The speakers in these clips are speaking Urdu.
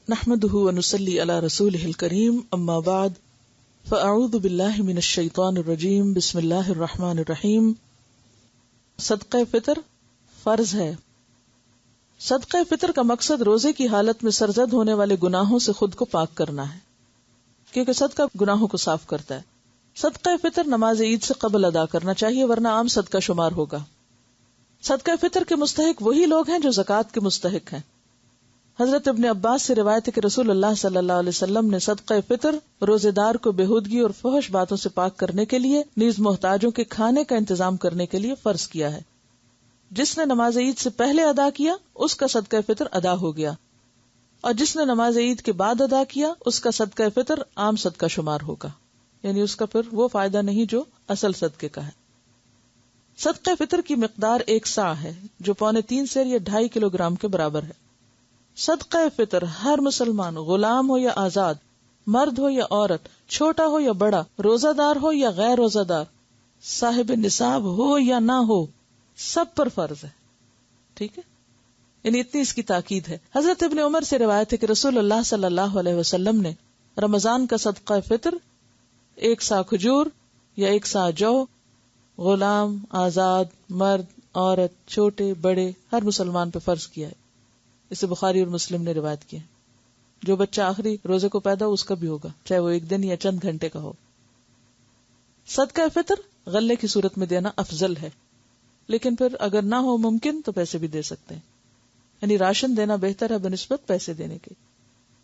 نحمده ونصلي على رسوله الكريم اما بعد فاعوذ بالله من الشیطان الرجیم بسم اللہ الرحمن الرحیم. صدقہ فطر فرض ہے. صدقہ فطر کا مقصد روزے کی حالت میں سرزد ہونے والے گناہوں سے خود کو پاک کرنا ہے، کیونکہ صدقہ گناہوں کو صاف کرتا ہے. صدقہ فطر نماز عید سے قبل ادا کرنا چاہیے ورنہ عام صدقہ شمار ہوگا. صدقہ فطر کے مستحق وہی لوگ ہیں جو زکوٰۃ کے مستحق ہیں. حضرت ابن عباس سے روایت ہے کہ رسول اللہ صلی اللہ علیہ وسلم نے صدقہ فطر روزے دار کو بےہودگی اور فحش باتوں سے پاک کرنے کے لیے نیز محتاجوں کے کھانے کا انتظام کرنے کے لیے فرض کیا ہے. جس نے نماز عید سے پہلے ادا کیا اس کا صدقہ فطر ادا ہو گیا، اور جس نے نماز عید کے بعد ادا کیا اس کا صدقہ فطر عام صدقہ شمار ہوگا، یعنی اس کا پھر وہ فائدہ نہیں جو اصل صدقے کا ہے. صدقہ فطر کی مقدار 1 صاع ہے جو 3.25 سیر یا 2.5 کلو گرام کے برابر ہے. صدقہ فطر ہر مسلمان، غلام ہو یا آزاد، مرد ہو یا عورت، چھوٹا ہو یا بڑا، روزہ دار ہو یا غیر روزہ دار، صاحب نصاب ہو یا نہ ہو، سب پر فرض ہے. ٹھیک ہے، یعنی اتنی اس کی تاکید ہے. حضرت ابن عمر سے روایت ہے کہ رسول اللہ صلی اللہ علیہ وسلم نے رمضان کا صدقہ فطر 1 صاع کھجور یا 1 صاع جو، غلام، آزاد، مرد، عورت، چھوٹے بڑے ہر مسلمان پہ فرض کیا ہے. اسے بخاری اور مسلم نے روایت کیا. جو بچہ آخری روزے کو پیدا ہو اس کا بھی ہوگا، چاہے وہ 1 دن یا چند گھنٹے کا ہو. صدقہ فطر غلے کی صورت میں دینا افضل ہے، لیکن پھر اگر نہ ہو ممکن تو پیسے بھی دے سکتے ہیں، یعنی راشن دینا بہتر ہے بنسبت پیسے دینے کے.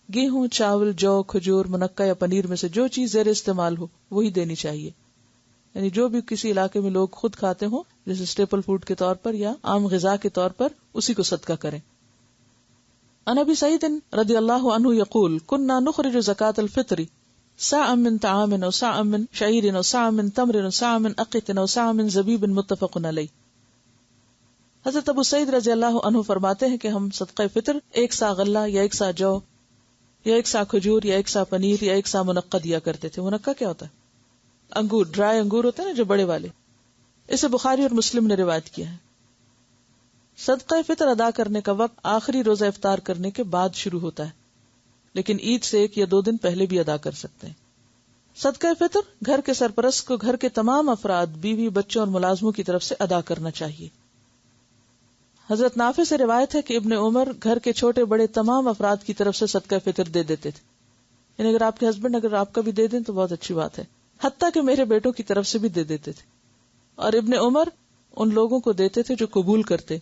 گیہوں، چاول، جو، کھجور، منقع یا پنیر میں سے جو چیز زیر استعمال ہو وہی دینی چاہیے، یعنی جو بھی کسی علاقے میں لوگ خود کھاتے ہوں جیسے اسٹیپل فوڈ کے طور پر یا عام غذا کے طور پر، اسی کو صدقہ کریں. عن ابی سعید رضی اللہ عنہ یقول كنا نخرج زکاة الفطر صاعا من طعام و صاعا من شعیر و صاعا من تمر و صاعا من اقط و صاعا من زبیب متفق علیہ. حضرت ابو سعید رضی اللہ عنہ فرماتے ہیں کہ ہم صدقہ فطر 1 صاع غلہ یا 1 صاع جو یا 1 صاع کھجور یا 1 صاع پنیر یا 1 صاع منقع دیا کرتے تھے. منقع کیا ہوتا ہے؟ انگور، ڈرائی انگور ہوتے ہیں نا جو بڑے والے. اسے بخاری اور مسلم نے روایت کیا ہے. صدقہ فطر ادا کرنے کا وقت آخری روزہ افطار کرنے کے بعد شروع ہوتا ہے، لیکن عید سے 1 یا 2 دن پہلے بھی ادا کر سکتے ہیں. صدقہ فطر گھر کے سرپرست کو گھر کے تمام افراد، بیوی، بچوں اور ملازموں کی طرف سے ادا کرنا چاہیے. حضرت نافع سے روایت ہے کہ ابن عمر گھر کے چھوٹے بڑے تمام افراد کی طرف سے صدقہ فطر دے دیتے تھے، یعنی اگر آپ کے ہسبینڈ اگر آپ کا بھی دے دیں تو بہت اچھی بات ہے، حتیٰ کہ میرے بیٹوں کی طرف سے بھی دے دیتے تھے. اور ابن عمر ان لوگوں کو دیتے تھے جو قبول کرتے،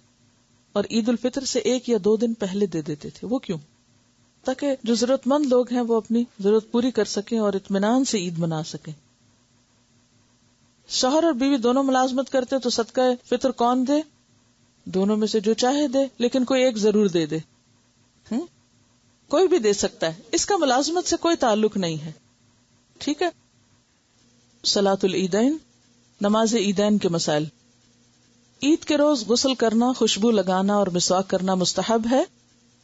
اور عید الفطر سے 1 یا 2 دن پہلے دے دیتے تھے. وہ کیوں؟ تاکہ جو ضرورت مند لوگ ہیں وہ اپنی ضرورت پوری کر سکیں اور اطمینان سے عید منا سکیں. شوہر اور بیوی دونوں ملازمت کرتے تو صدقہ فطر کون دے؟ دونوں میں سے جو چاہے دے، لیکن کوئی ایک ضرور دے دے. کوئی بھی دے سکتا ہے، اس کا ملازمت سے کوئی تعلق نہیں ہے. ٹھیک ہے. صلاۃ العیدین، نماز عیدین کے مسائل. عید کے روز غسل کرنا، خوشبو لگانا اور مسواک کرنا مستحب ہے.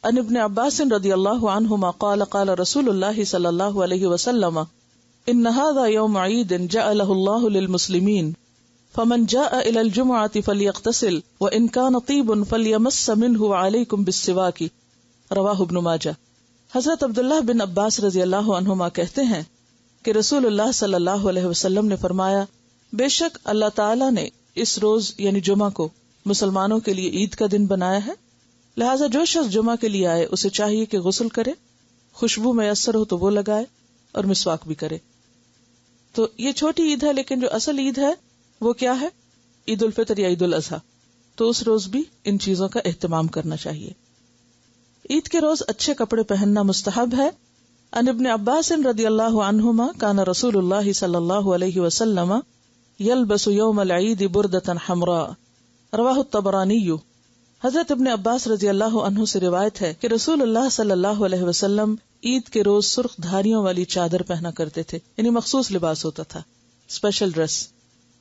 عن ابن عباس رضی اللہ عنہما قال قال رسول اللہ صلی اللہ علیہ وسلم ان هذا يوم عید جعله اللہ للمسلمین فمن جاء الى الجمعة فليغتسل وان كان طيب فليمس منه وعليكم بالسواك رواہ ابن ماجہ. حضرت عبداللہ بن عباس رضی اللہ عنہما کہتے ہیں کہ رسول اللہ صلی اللہ علیہ وسلم نے فرمایا، بے شک اللہ تعالی نے اس روز یعنی جمعہ کو مسلمانوں کے لیے عید کا دن بنایا ہے، لہٰذا جو شخص جمعہ کے لیے آئے اسے چاہیے کہ غسل کرے، خوشبو میسر ہو تو وہ لگائے اور مسواک بھی کرے. تو یہ چھوٹی عید ہے، لیکن جو اصل عید ہے وہ کیا ہے؟ عید الفطر یا عید الاضحیٰ. تو اس روز بھی ان چیزوں کا اہتمام کرنا چاہیے. عید کے روز اچھے کپڑے پہننا مستحب ہے. عن ابن عباس رضی اللہ عنہما کان رسول اللہ صلی اللہ علیہ وسلم یلبس یوم العید بردۃ حمراء رواہ الطبرانی. حضرت ابن عباس رضی اللہ عنہ سے روایت ہے کہ رسول اللہ صلی اللہ علیہ وسلم عید کے روز سرخ دھاریوں والی چادر پہنا کرتے تھے، یعنی مخصوص لباس ہوتا تھا، اسپیشل ڈریس.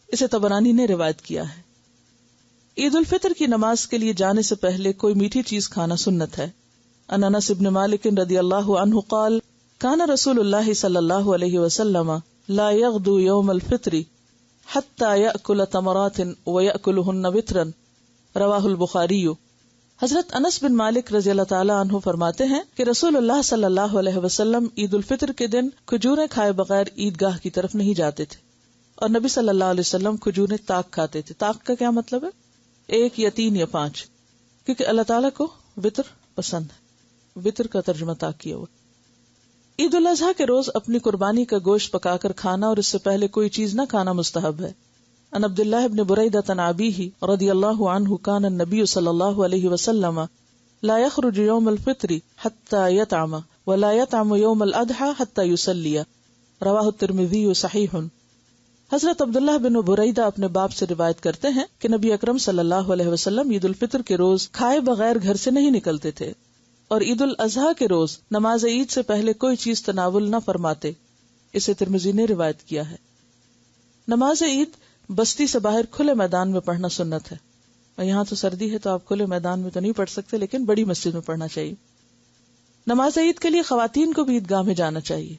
اسے طبرانی نے روایت کیا ہے. عید الفطر کی نماز کے لیے جانے سے پہلے کوئی میٹھی چیز کھانا سنت ہے. عن انس بن مالک رضی اللہ عنہ قال کان رسول اللہ صلی اللہ علیہ وسلم لا یغدو یوم الفطر حتی یأکل تمرات ویأکلہن وطرا رواہ البخاری. حضرت انس بن مالک رضی اللہ تعالیٰ عنہ فرماتے ہیں کہ رسول اللہ صلی اللہ علیہ وسلم عید الفطر کے دن کھجوریں کھائے بغیر عیدگاہ کی طرف نہیں جاتے تھے، اور نبی صلی اللہ علیہ وسلم کھجوریں تاک کھاتے تھے۔ تاک کا کیا مطلب ہے؟ 1 یا 3 یا 5، کیونکہ اللہ تعالیٰ کو وطر پسند ہے، وطر کا ترجمہ تاک کیا ہوا۔ عید الاضحیٰ کے روز اپنی قربانی کا گوشت پکا کر کھانا اور اس سے پہلے کوئی چیز نہ کھانا مستحب ہے۔ عن عبداللہ بن بریدہ عن ابیہ رضی اللہ عنہ کان النبی صلی اللہ علیہ وسلم لا يخرج یوم الفطر حتى يطعم ولا يطعم یوم الاضحى حتى يصلي، رواہ الترمذی صحیح۔ حضرت عبداللہ بن بریدہ اپنے باپ سے روایت کرتے ہیں کہ نبی اکرم صلی اللہ علیہ وسلم عید الفطر کے روز کھائے بغیر گھر سے نہیں نکلتے تھے، اور عید الاضحیٰ کے روز نماز عید سے پہلے کوئی چیز تناول نہ فرماتے۔ اسے ترمذی نے روایت کیا ہے۔ نماز عید بستی سے باہر کھلے میدان میں پڑھنا سنت ہے، اور یہاں تو سردی ہے تو آپ کھلے میدان میں تو نہیں پڑھ سکتے، لیکن بڑی مسجد میں پڑھنا چاہیے۔ نماز عید کے لیے خواتین کو بھی عیدگاہ میں جانا چاہیے۔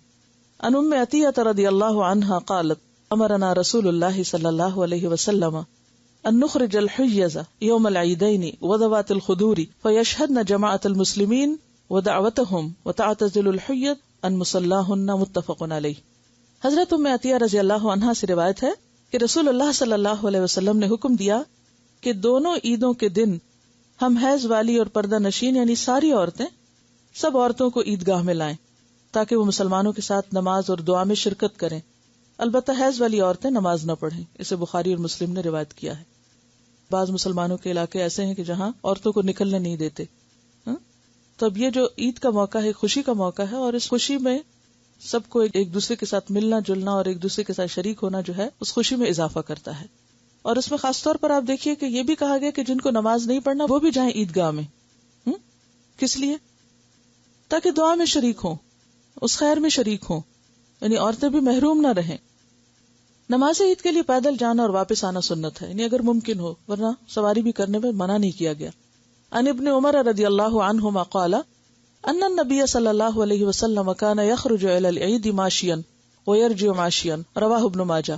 عن ام عطیہ رضی اللہ عنہا قالت امرنا رسول اللہ صلی اللہ علیہ وسلم ان نخرج الحیض یوم العیدین وذوات الخدور فیشہدن جماعت المسلمین ودعوتہم وتعتزل الحیض ان مصلاہن، متفق علیہ۔ حضرت ام عطیہ رضی اللہ عنہا سے روایت ہے کہ رسول اللہ صلی اللہ علیہ وسلم نے حکم دیا کہ دونوں عیدوں کے دن ہم حیض والی اور پردہ نشین یعنی ساری عورتیں سب عورتوں کو عیدگاہ میں لائیں تاکہ وہ مسلمانوں کے ساتھ نماز اور دعا میں شرکت کریں۔ البتہ حیض والی عورتیں نماز نہ پڑھیں، اسے بخاری اور مسلم نے روایت کیا ہے۔ بعض مسلمانوں کے علاقے ایسے ہیں کہ جہاں عورتوں کو نکلنے نہیں دیتے، تو اب یہ جو عید کا موقع ہے، خوشی کا موقع ہے، اور اس خوشی میں سب کو ایک دوسرے کے ساتھ ملنا جلنا اور ایک دوسرے کے ساتھ شریک ہونا جو ہے اس خوشی میں اضافہ کرتا ہے۔ اور اس میں خاص طور پر آپ دیکھیے کہ یہ بھی کہا گیا کہ جن کو نماز نہیں پڑھنا وہ بھی جائیں عیدگاہ میں۔ کس لیے؟ تاکہ دعا میں شریک ہوں، اس خیر میں شریک ہوں، یعنی عورتیں بھی محروم نہ رہیں۔ نماز عید کے لیے پیدل جانا اور واپس آنا سنت ہے، یعنی اگر ممکن ہو، ورنہ سواری بھی کرنے میں منع نہیں کیا گیا۔ عن ابن عمر رضی اللہ عنہما قال ان النبی صلی اللہ علیہ وسلم کان یخرج الی العید ماشیا ویرجع ماشیا، رواہ ابن ماجہ۔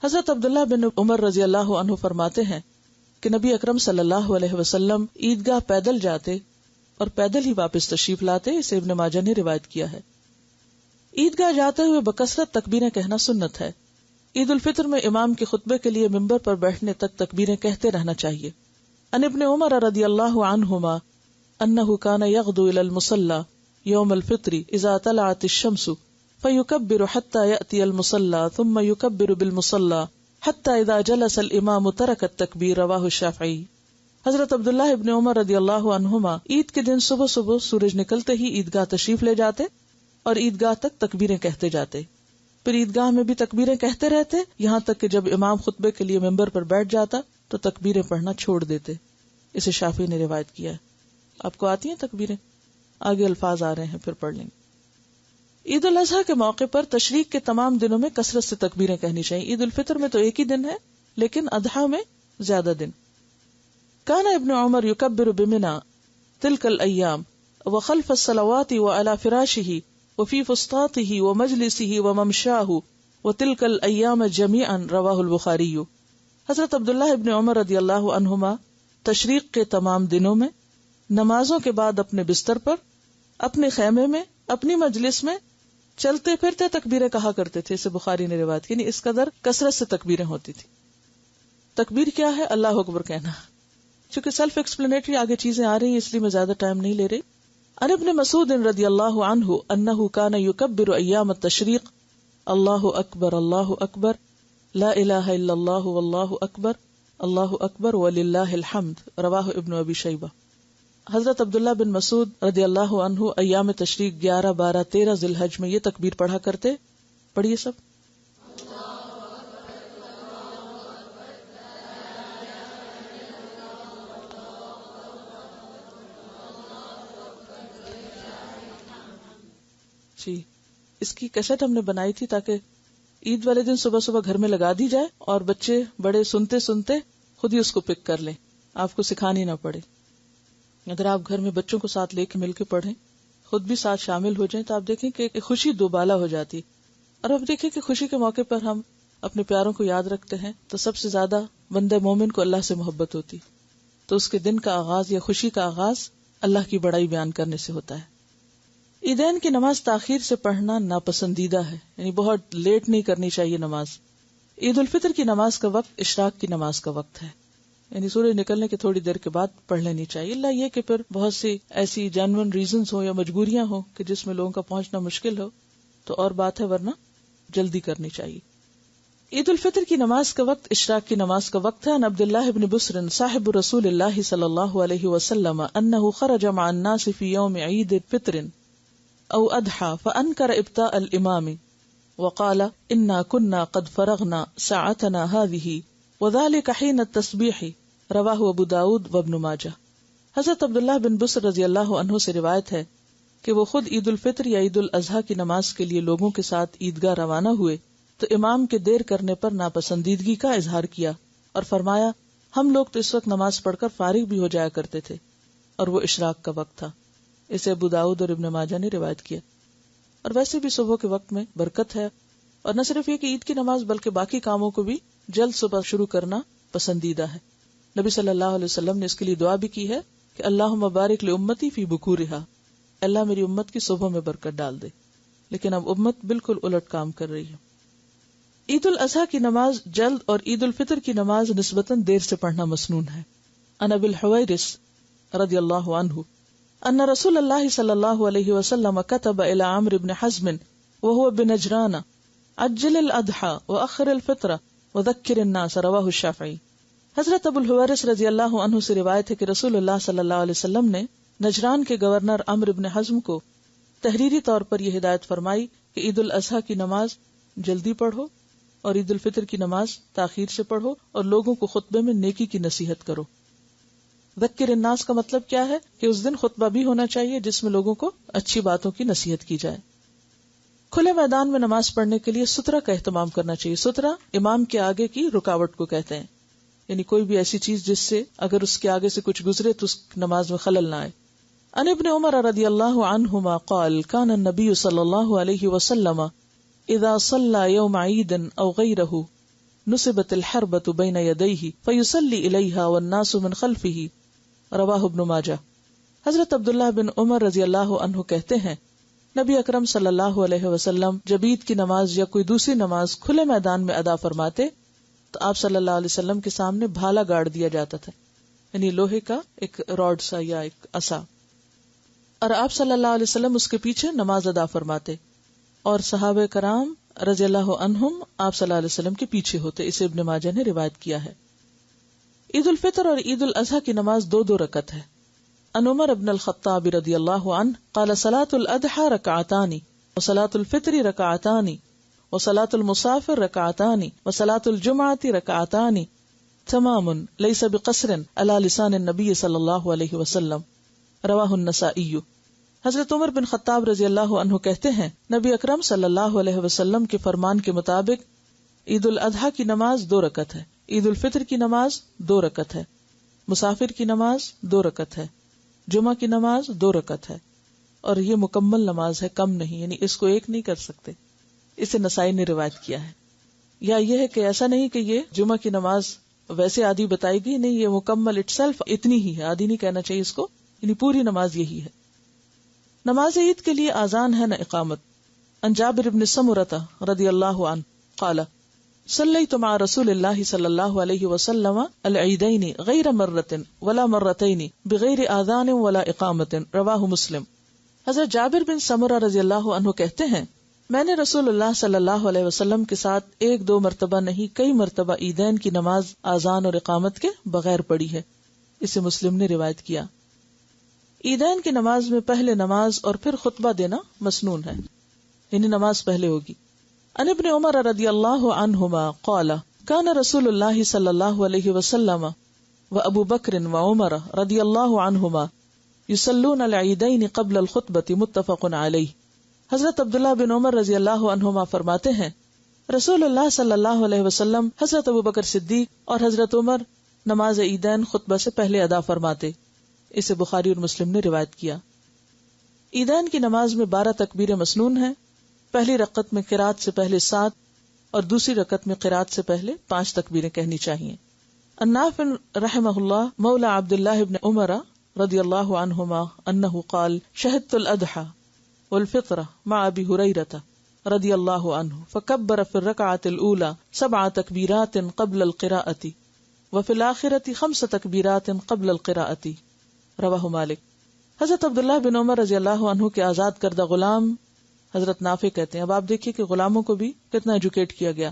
حضرت عبداللہ بن عمر رضی اللہ عنہ فرماتے ہیں کہ نبی اکرم صلی اللہ علیہ وسلم عیدگاہ پیدل جاتے اور پیدل ہی واپس تشریف لاتے، اسے ابن ماجہ نے روایت کیا ہے۔ عیدگاہ جاتے ہوئے بکثرت تکبیریں کہنا سنت ہے۔ عید الفطر میں امام کے خطبے کے لیے ممبر پر بیٹھنے تک تکبیریں کہتے رہنا چاہیے۔ عن ابن عمر رضی اللہ عنہما انہ کان یغدو الی المصلی یوم الفطر اذا طلعت الشمس فیکبر حتی یأتی المصلی ثم یکبر بالمصلی حتی اذا جلس الامام ترک التکبیر، رواہ الشافعی۔ حضرت عبداللہ ابن عمر رضی اللہ عنہما عید کے دن صبح صبح سورج نکلتے ہی عیدگاہ تشریف لے جاتے اور عیدگاہ تک تکبیریں کہتے جاتے، پھر عیدگاہ میں بھی تکبیریں کہتے رہتے یہاں تک کہ جب امام خطبے کے لیے ممبر پر بیٹھ جاتا تو تکبیریں پڑھنا چھوڑ دیتے۔ اسے شافعی نے روایت کیا ہے۔ آپ کو آتی ہیں تکبیریں؟ آگے الفاظ آ رہے ہیں، پھر پڑھ لیں گے۔ عید الاضحیٰ کے موقع پر تشریق کے تمام دنوں میں کثرت سے تکبیریں کہنی چاہیے۔ عید الفطر میں تو ایک ہی دن ہے، لیکن اضحیٰ میں زیادہ دن۔ کان ابن عمر یکبر بمنی تلک الایام وخلف الصلوات وعلی فراشہ وفی فسطاطہ ومجلسہ وممشاہ وتلک الایام جمیعا، رواہ البخاری۔ حضرت عبداللہ ابن عمر رضی اللہ عنہما تشریق کے تمام دنوں میں نمازوں کے بعد اپنے بستر پر، اپنے خیمے میں، اپنی مجلس میں چلتے پھرتے تکبیریں کہا کرتے تھے، اسے بخاری نے روایت کی، یعنی اس قدر کثرت سے تکبیریں ہوتی تھی۔ تکبیر کیا ہے؟ اللہ اکبر کہنا۔ چونکہ سیلف ایکسپلینیٹری آگے چیزیں آ رہی ہیں اس لیے میں زیادہ ٹائم نہیں لے رہی۔ عن ابن مسعود رضی اللہ عنہ انہ کان یکبر ایام التشریق اللہ اکبر اللہ اکبر لا الہ الا اللہ واللہ اکبر وللہ الحمد، رواہ ابن ابی شیبہ۔ حضرت عبداللہ بن مسعود رضی اللہ عنہ ایام تشریق 11، 12، 13 ذی الحج میں یہ تکبیر پڑھا کرتے۔ پڑھیے سب۔ جی، اس کی کیسٹ ہم نے بنائی تھی تاکہ عید والے دن صبح صبح گھر میں لگا دی جائے اور بچے بڑے سنتے سنتے خود ہی اس کو پک کر لیں، آپ کو سکھانی نہ پڑے۔ اگر آپ گھر میں بچوں کو ساتھ لے کے مل کے پڑھیں، خود بھی ساتھ شامل ہو جائیں، تو آپ دیکھیں کہ خوشی دوبالا ہو جاتی۔ اور اب دیکھیں کہ خوشی کے موقع پر ہم اپنے پیاروں کو یاد رکھتے ہیں تو سب سے زیادہ بندہ مومن کو اللہ سے محبت ہوتی، تو اس کے دن کا آغاز یا خوشی کا آغاز اللہ کی بڑائی بیان کرنے سے ہوتا ہے۔ عیدین کی نماز تاخیر سے پڑھنا ناپسندیدہ ہے، یعنی بہت لیٹ نہیں کرنی چاہیے نماز۔ عید الفطر کی نماز کا وقت اشراق کی نماز کا وقت ہے، یعنی سورج نکلنے کے تھوڑی دیر کے بعد پڑھ لینی چاہیے، اللہ یہ کہ پھر بہت سی ایسی جینوئن ریزنز ہوں یا مجبوریاں ہوں کہ جس میں لوگوں کا پہنچنا مشکل ہو تو اور بات ہے، ورنہ جلدی کرنی چاہیے۔ عید الفطر کی نماز کا وقت اشراق کی نماز کا وقت ہے۔ عبداللہ بن بسر صاحب رسول اللہ صلی اللہ علیہ وسلم انہ خرج مع الناس فی یوم عید فطر او اضحى فانکر ابطاء الامام وقال انا كنا قد فرغنا ساعتنا هذه وذلك حين التسبيح رواہ ابو داود وابن ماجہ۔ حضرت عبداللہ بن بسر رضی اللہ عنہ سے روایت ہے کہ وہ خود عید الفطر یا عید الاضحیٰ کی نماز کے لیے لوگوں کے ساتھ عیدگاہ روانہ ہوئے تو امام کے دیر کرنے پر ناپسندیدگی کا اظہار کیا اور فرمایا ہم لوگ تو اس وقت نماز پڑھ کر فارغ بھی ہو جایا کرتے تھے، اور وہ اشراق کا وقت تھا۔ اسے ابو داؤد اور ابن ماجہ نے روایت کیا۔ اور ویسے بھی صبح کے وقت میں برکت ہے، اور نہ صرف یہ کہ عید کی نماز بلکہ باقی کاموں کو بھی جلد صبح شروع کرنا پسندیدہ ہے۔ نبی صلی اللہ علیہ وسلم نے اس کے لیے دعا بھی کی ہے کہ اللہم بارک لامتی فی بکورہا، اللہ میری امت کی صبح میں برکت ڈال دے، لیکن اب امت بالکل الٹ کام کر رہی ہے۔ عید الاضحیٰ کی نماز جلد اور عید الفطر کی نماز نسبتاً دیر سے پڑھنا مسنون ہے۔ عن ابی الحویرث رضی اللہ عنہ ان رسول اللہ صلی اللہ علیہ وسلم كتب الى عمرو بن حزم وهو بنجران عجل الاضحى واخر الفطر وذكر الناس رواہ الشافعی۔ حضرت ابو الحویرث رضی اللہ عنہ سے روایت ہے کہ رسول اللہ صلی اللہ علیہ وسلم نے نجران کے گورنر عمرو بن حزم کو تحریری طور پر یہ ہدایت فرمائی کہ عید الاضحیٰ کی نماز جلدی پڑھو اور عید الفطر کی نماز تاخیر سے پڑھو، اور لوگوں کو خطبے میں نیکی کی نصیحت کرو۔ ذکر الناس کا مطلب کیا ہے کہ اس دن خطبہ بھی ہونا چاہیے جس میں لوگوں کو اچھی باتوں کی نصیحت کی جائے۔ کھلے میدان میں نماز پڑھنے کے لیے سترہ کا اہتمام کرنا چاہیے۔ سترہ امام کے آگے کی رکاوٹ کو کہتے ہیں، یعنی کوئی بھی ایسی چیز جس سے اگر اس کے آگے سے کچھ گزرے تو اس نماز میں خلل نہ آئے۔ عن ابن عمر رضی اللہ عنہما قال كان النبي صلی اللہ علیہ وسلم اذا صلى يوم عید او غیرہ نصبت الحربة بین یدیہ فیصلی الیہا والناس من خلفہ رواہ ابن ماجہ۔ حضرت عبداللہ بن عمر رضی اللہ عنہ کہتے ہیں نبی اکرم صلی اللہ علیہ وسلم جب عید کی نماز یا کوئی دوسری نماز کھلے میدان میں ادا فرماتے تو آپ صلی اللہ علیہ وسلم کے سامنے بھالا گاڑ دیا جاتا تھا، یعنی لوہے کا ایک راڈ سا یا ایک عصا، اور آپ صلی اللہ علیہ وسلم اس کے پیچھے نماز ادا فرماتے، اور صحابہ کرام رضی اللہ عنہم آپ صلی اللہ علیہ وسلم کے پیچھے ہوتے۔ اسے ابن ماجہ نے روایت کیا ہے۔ عید الفطر اور عید الاضحیٰ کی نماز دو دو رکعت ہے۔ عن عمر بن الخطاب رضی اللہ عنہ قال صلاة الاضحیٰ رکعتان وصلاة الفطر رکعتان وصلاة المسافر رکعتان وصلاة الجمعة رکعتان تمام لیس بقصر علی لسان النبی صلی اللہ علیہ وسلم رواہ النسائی۔ حضرت عمر بن خطاب رضی اللہ عنہ کہتے ہیں نبی اکرم صلی اللہ علیہ وسلم کے فرمان کے مطابق عید الاضحیٰ کی نماز 2 رکعت ہے، عید الفطر کی نماز 2 رکعت ہے، مسافر کی نماز 2 رکعت ہے، جمعہ کی نماز 2 رکعت ہے، اور یہ مکمل نماز ہے، کم نہیں، یعنی اس کو ایک نہیں کر سکتے۔ اسے نسائی نے روایت کیا ہے۔ یا یہ ہے کہ ایسا نہیں کہ یہ جمعہ کی نماز ویسے آدھی بتائی گئی، نہیں، یہ مکمل اٹ سیلف اتنی ہی ہے، آدھی نہیں کہنا چاہیے اس کو، یعنی پوری نماز یہی ہے۔ نماز عید کے لیے آذان ہے نہ اقامت۔ عن جابر بن سمرۃ رضی اللہ عنہ قال صلیت مع رسول اللہ صلی اللہ علیہ وسلم العیدین غیر مرۃ ولا مرتین بغیر آذان ولا اقامت رواہ مسلم۔ حضرت جابر بن سمرہ رضی اللہ عنہ کہتے ہیں میں نے رسول اللہ صلی اللہ علیہ وسلم کے ساتھ 1-2 مرتبہ نہیں کئی مرتبہ عیدین کی نماز آذان اور اقامت کے بغیر پڑھی ہے۔ اسے مسلم نے روایت کیا۔ عیدین کی نماز میں پہلے نماز اور پھر خطبہ دینا مسنون ہے، یعنی نماز پہلے ہوگی۔ عن ابن عمر رضی اللہ عنہما قال کان رسول اللہ صلی اللہ علیہ وسلم و ابو بکر و عمر رضی اللہ عنہما یصلون العیدین قبل الخطبۃ متفق علیہ۔ حضرت عبداللہ بن عمر رضی اللہ عنہما فرماتے ہیں رسول اللہ صلی اللہ علیہ وسلم، حضرت ابو بکر صدیق اور حضرت عمر نماز عیدین خطبہ سے پہلے ادا فرماتے۔ اسے بخاری اور مسلم نے روایت کیا۔ عیدین کی نماز میں 12 تکبیریں مسنون ہیں۔ پہلی رکعت میں قرات سے پہلے 7 اور دوسری رکعت میں قرات سے پہلے 5 تکبیریں کہنی چاہیے۔ النافع رحمہ اللہ مولا عبد اللہ بن عمر رضی اللہ عنہما انہ قال شہدت الاضحى والفطر مع ابی ہریرہ رضی اللہ عنہ فکبر فی الرکعۃ الاولى 7 تکبیرات قبل القراءۃ وفی الآخرۃ 5 تکبیرات قبل القراءۃ رواہ مالک. حضرت عبداللہ بن عمر رضی اللہ عنہ کے آزاد کردہ غلام حضرت نافع کہتے ہیں. اب آپ دیکھیے کہ غلاموں کو بھی کتنا ایجوکیٹ کیا گیا.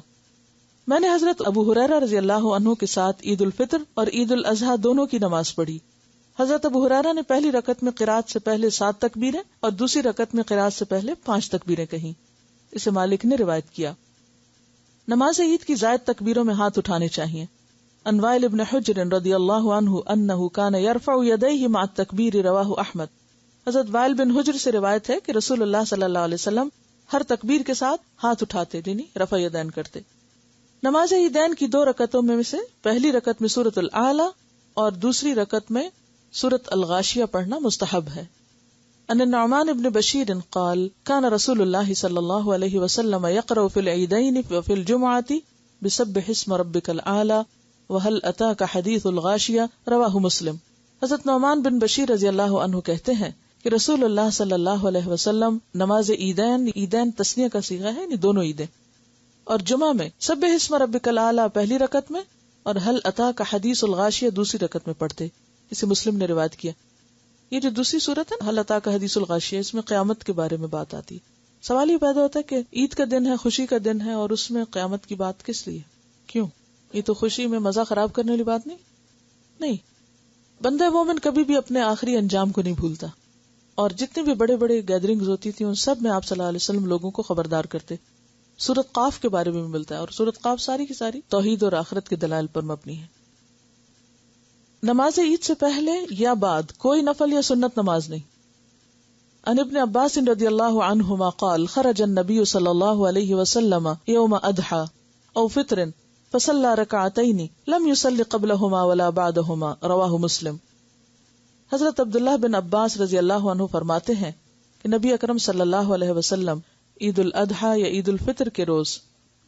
میں نے حضرت ابو ہریرہ رضی اللہ عنہ کے ساتھ عید الفطر اور عید الاضحیٰ دونوں کی نماز پڑھی. حضرت ابو ہریرہ نے پہلی رکعت میں قرات سے پہلے 7 تکبیریں اور دوسری رکعت میں قرات سے پہلے 5 تکبیریں کہیں. اسے مالک نے روایت کیا. نماز عید کی زائد تکبیروں میں ہاتھ اٹھانے چاہیے. عن وائل بن حجر رضی اللہ عنہ انہ کان یرفع یدیہ مع التکبیر رواہ احمد. حضرت وائل بن حجر سے روایت ہے کہ رسول اللہ صلی اللہ علیہ وسلم ہر تکبیر کے ساتھ ہاتھ اٹھاتے یعنی رفع یدین کرتے. نماز عیدین کی 2 رکعتوں میں سے پہلی رکعت میں سورۃ الاعلی اور دوسری رکعت میں سورۃ الغاشیہ پڑھنا مستحب ہے. ان النعمان بن بشیر قال كان رسول اللہ صلی اللہ علیہ وسلم يقرأ في العیدین وفي الجمعة بسبح اسم ربک الاعلی وهل اتاک حدیث الغاشیہ رواہ مسلم. حضرت نعمان بن بشیر رضی اللہ عنہ کہتے ہیں کہ رسول اللہ صلی اللہ علیہ وسلم نماز عیدین تثنیہ کا صیغہ ہے یعنی دونوں عیدیں اور جمعہ میں سبح اسم ربک الاعلی پہلی رکعت میں اور هل اتاک حدیث الغاشیہ دوسری رکعت میں پڑھتے. اسے مسلم نے روایت کیا. یہ جو دوسری صورت ہے هل اتاک حدیث الغاشیہ اس میں قیامت کے بارے میں بات آتی ہے. سوال یہ پیدا ہوتا ہے کہ عید کا دن ہے خوشی کا دن ہے اور اس میں قیامت کی بات کس لیے کیوں؟ یہ تو خوشی میں مزہ خراب کرنے والی بات نہیں. بندہ مومن کبھی بھی اپنے آخری انجام کو نہیں بھولتا اور جتنے بھی بڑے بڑے گیدرنگز ہوتی تھی ان سب میں آپ صلی اللہ علیہ وسلم لوگوں کو خبردار کرتے. سورۃ قاف کے بارے میں ملتا ہے اور سورۃ قاف ساری کی ساری توحید اور آخرت کے دلائل پر مبنی ہے. نماز عید سے پہلے یا بعد کوئی نفل یا سنت نماز نہیں. عن ابن عباس رضی اللہ عنہما قال خرج النبی صلی اللہ علیہ وسلم یوم اضحیٰ او فطر فصلى رکعتین لم یصلی قبلہما ولا بعدہما رواہ مسلم. حضرت عبداللہ بن عباس رضی اللہ عنہ فرماتے ہیں کہ نبی اکرم صلی اللہ علیہ وسلم عید الاضحیٰ یا عید الفطر کے روز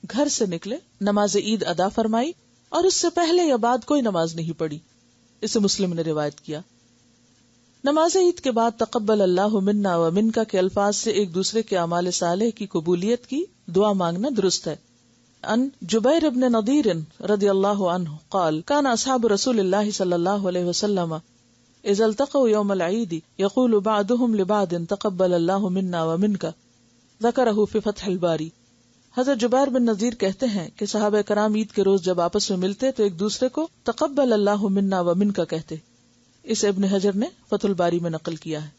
گھر سے نکلے، نماز عید ادا فرمائی اور اس سے پہلے یا بعد کوئی نماز نہیں پڑھی. اسے مسلم نے روایت کیا. نماز عید کے بعد تقبل اللہ منا و منکا کے الفاظ سے ایک دوسرے کے اعمال صالح کی قبولیت کی دعا مانگنا درست ہے. ان جبیر ابن نضیر رضی اللہ عنہ قال کان اصحاب رسول اللہ صلی اللہ علیہ وسلم اذا التقوا یوم العید یقول بعضهم لبعض تقبل اللہ منا و منکا ذکرہ فی فتح الباری. حضرت جبیر بن نذیر کہتے ہیں کہ صحابہ کرام عید کے روز جب آپس میں ملتے تو ایک دوسرے کو تقبل اللہ منا و منکا کہتے. اس ابن حجر نے فتح الباری میں نقل کیا ہے.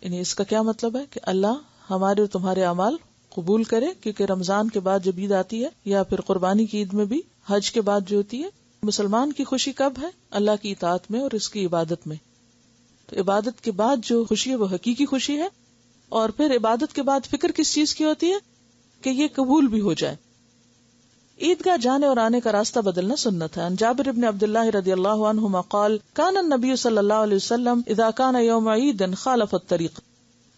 یعنی اس کا کیا مطلب ہے کہ اللہ ہمارے اور تمہارے اعمال قبول کرے، کیونکہ رمضان کے بعد جب عید آتی ہے یا پھر قربانی کی عید میں بھی حج کے بعد جو ہوتی ہے، مسلمان کی خوشی کب ہے؟ اللہ کی اطاعت میں اور اس کی عبادت میں. تو عبادت کے بعد جو خوشی ہے وہ حقیقی خوشی ہے، اور پھر عبادت کے بعد فکر کس چیز کی ہوتی ہے کہ یہ قبول بھی ہو جائے. عیدگاہ جانے اور آنے کا راستہ بدلنا سنت ہے. عن جابر بن عبداللہ رضی اللہ عنہما قال کان النبی صلی اللہ علیہ وسلم اذا کان یوم عید خالف الطریق.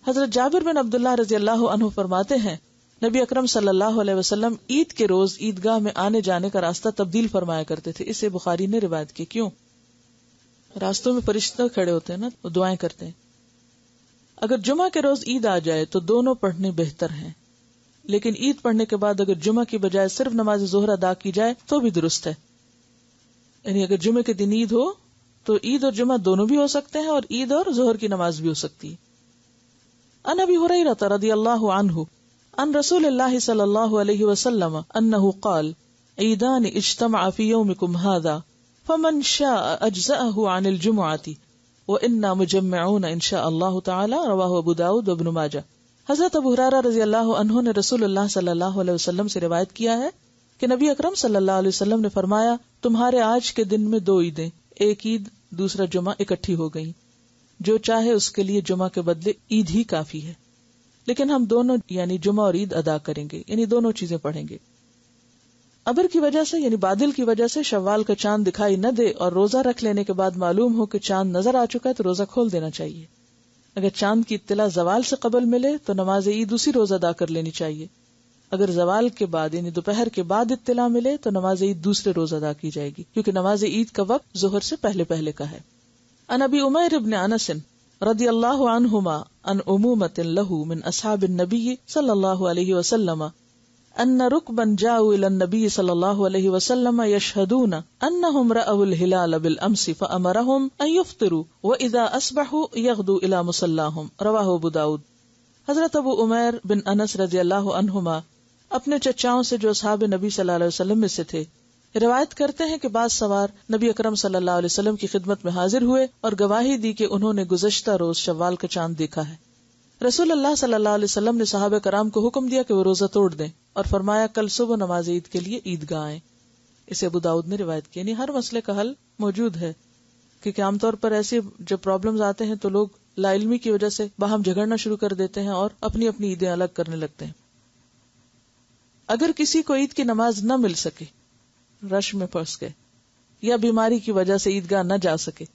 حضرت جابر بن عبداللہ رضی اللہ عنہ فرماتے ہیں نبی اکرم صلی اللہ علیہ وسلم عید کے روز عیدگاہ میں آنے جانے کا راستہ تبدیل فرمایا کرتے تھے. اسے بخاری نے روایت کی. کیوں؟ راستوں میں فرشتے کھڑے ہوتے ہیں نا، وہ دعائیں کرتے ہیں. اگر جمعہ کے روز عید آ جائے تو دونوں پڑھنے بہتر ہیں، لیکن عید پڑھنے کے بعد اگر جمعہ کی بجائے صرف نماز ظہر ادا کی جائے تو بھی درست ہے. یعنی اگر جمعہ کے دن عید ہو تو عید اور جمعہ دونوں بھی ہو سکتے ہیں اور عید اور ظہر کی نماز بھی ہو سکتی ہے. عن ابی ہریرہ رضی اللہ عنہ عن رسول اللہ صلی اللہ علیہ وسلم انہ قال عیدان اجتمع فی یومکم ھذا فمن شاء اجزأہ عن الجمعۃ وإنا مجمعون ان شاء اللہ تعالی رواہ ابو داؤد وابن ماجہ. حضرت ابو ہریرہ رضی اللہ عنہ نے رسول اللہ صلی اللہ علیہ وسلم سے روایت کیا ہے کہ نبی اکرم صلی اللہ علیہ وسلم نے فرمایا تمہارے آج کے دن میں 2 عیدیں، ایک عید دوسرا جمعہ اکٹھی ہو گئیں. جو چاہے اس کے لیے جمعہ کے بدلے عید ہی کافی ہے، لیکن ہم دونوں یعنی جمعہ اور عید ادا کریں گے، یعنی دونوں چیزیں پڑھیں گے. ابر کی وجہ سے یعنی بادل کی وجہ سے شوال کا چاند دکھائی نہ دے اور روزہ رکھ لینے کے بعد معلوم ہو کہ چاند نظر آ چکا ہے تو روزہ کھول دینا چاہیے. اگر چاند کی اطلاع زوال سے قبل ملے تو نماز عید اسی روز ادا کر لینی چاہیے. اگر زوال کے بعد یعنی دوپہر کے بعد اطلاع ملے تو نماز عید دوسرے روز ادا کی جائے گی، کیونکہ نماز عید کا وقت ظہر سے پہلے پہلے کا ہے۔ عن ابی عمیر بن انس رضی اللہ عنہما عن عمومۃ لہ من اصحاب النبی صلی اللہ علیہ وسلم ان رکبا جاؤوا الى النبی صلی اللہ علیہ وسلم یشہدون انہم رأوا الہلال بالامس فامرہم ان یفطروا واذا اصبحوا یغدوا الى مصلاہم، رواہ ابو داؤد۔ حضرت ابو عمیر بن انس رضی اللہ عنہما اپنے چچاؤں سے جو اصحاب نبی صلی اللہ علیہ وسلم میں سے تھے روایت کرتے ہیں کہ بعض سوار نبی اکرم صلی اللہ علیہ وسلم کی خدمت میں حاضر ہوئے اور گواہی دی کہ انہوں نے گزشتہ روز شوال کا چاند دیکھا ہے۔ رسول اللہ صلی اللہ علیہ وسلم نے صحابہ کرام کو حکم دیا کہ وہ روزہ توڑ دیں اور فرمایا کل صبح نماز عید کے لیے عیدگاہ آئیں۔ اسے ابو داؤد نے روایت کی۔ یعنی ہر مسئلے کا حل موجود ہے، کیونکہ عام طور پر ایسے جب پرابلمز آتے ہیں تو لوگ لا علمی کی وجہ سے باہم جھگڑنا شروع کر دیتے ہیں اور اپنی اپنی عیدیں الگ کرنے لگتے ہیں۔ اگر کسی کو عید کی نماز نہ مل سکے، رش میں پھنس گئے یا بیماری کی وجہ سے عیدگاہ نہ جا سکے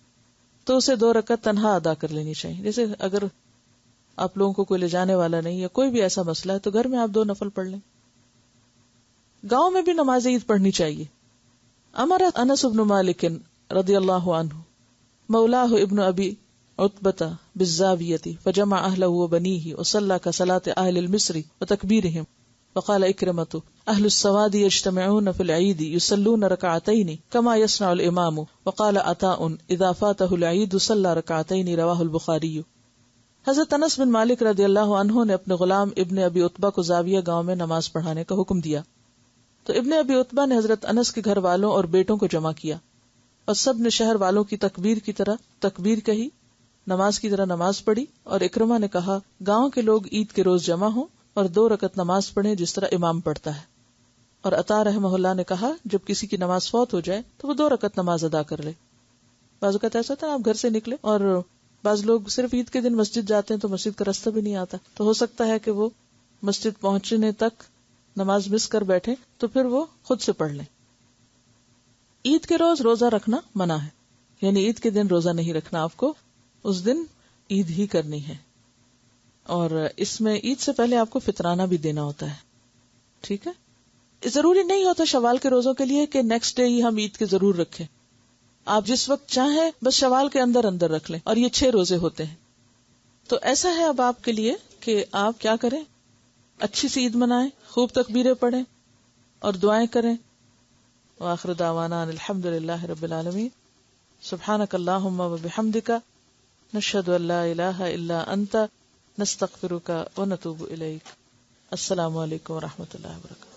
تو اسے 2 رکعت تنہا ادا کر لینی چاہیے۔ جیسے اگر آپ لوگوں کو کوئی لے جانے والا نہیں یا کوئی بھی ایسا مسئلہ ہے تو گھر میں آپ 2 نفل پڑھ لیں۔ گاؤں میں بھی نماز عید پڑھنی چاہیے۔ امر انس بن مالک رضی اللہ عنہ مولاہ ابن ابی عتبہ بالزاویہ فجمع اہلہ وبنیہ وصلی كصلاۃ اہل المصر وتکبیرہم وقال اکرمۃ اہل السواد یجتمعون فی العید یصلون رکعتین کما یصنع الامام وقال عطاء اذا فاتہ العید صلی رکعتین، رواہ البخاری۔ حضرت انس بن مالک رضی اللہ عنہ نے اپنے غلام ابن ابی عتبہ کو زاویہ گاؤں میں نماز پڑھانے کا حکم دیا تو ابن ابی عتبہ نے حضرت انس کے گھر والوں اور بیٹوں کو جمع کیا اور سب نے شہر والوں کی تکبیر کی طرح تکبیر کہی، نماز کی طرح نماز پڑھی، اور اکرمہ نے کہا گاؤں کے لوگ عید کے روز جمع ہوں اور 2 رکعت نماز پڑھیں جس طرح امام پڑھتا ہے۔ اور عطا رحمہ اللہ نے کہا جب کسی کی نماز فوت ہو جائے تو وہ 2 رکعت نماز ادا کر لے۔ بعض اوقات ایسا ہوتا ہے آپ گھر سے نکلے اور بعض لوگ صرف عید کے دن مسجد جاتے ہیں تو مسجد کا راستہ بھی نہیں آتا، تو ہو سکتا ہے کہ وہ مسجد پہنچنے تک نماز مس کر بیٹھے، تو پھر وہ خود سے پڑھ لیں۔ عید کے روز روزہ رکھنا منع ہے، یعنی عید کے دن روزہ نہیں رکھنا، آپ کو اس دن عید ہی کرنی ہے، اور اس میں عید سے پہلے آپ کو فطرانہ بھی دینا ہوتا ہے، ٹھیک ہے۔ ضروری نہیں ہوتا شوال کے روزوں کے لیے کہ نیکسٹ ڈے ہی ہم عید کے ضرور رکھیں، آپ جس وقت چاہیں بس شوال کے اندر اندر رکھ لیں، اور یہ 6 روزے ہوتے ہیں۔ تو ایسا ہے اب آپ کے لیے کہ آپ کیا کریں، اچھی سی عید منائیں، خوب تکبیریں پڑھیں اور دعائیں کریں۔ وآخر دعوانا الحمدللہ رب العالمین، سبحانک اللہم وبحمدک، نشہد ان لا الہ الا انت، نستغفرک ونتوب الیک۔ السلام علیکم ورحمۃ اللہ وبرکاتہ۔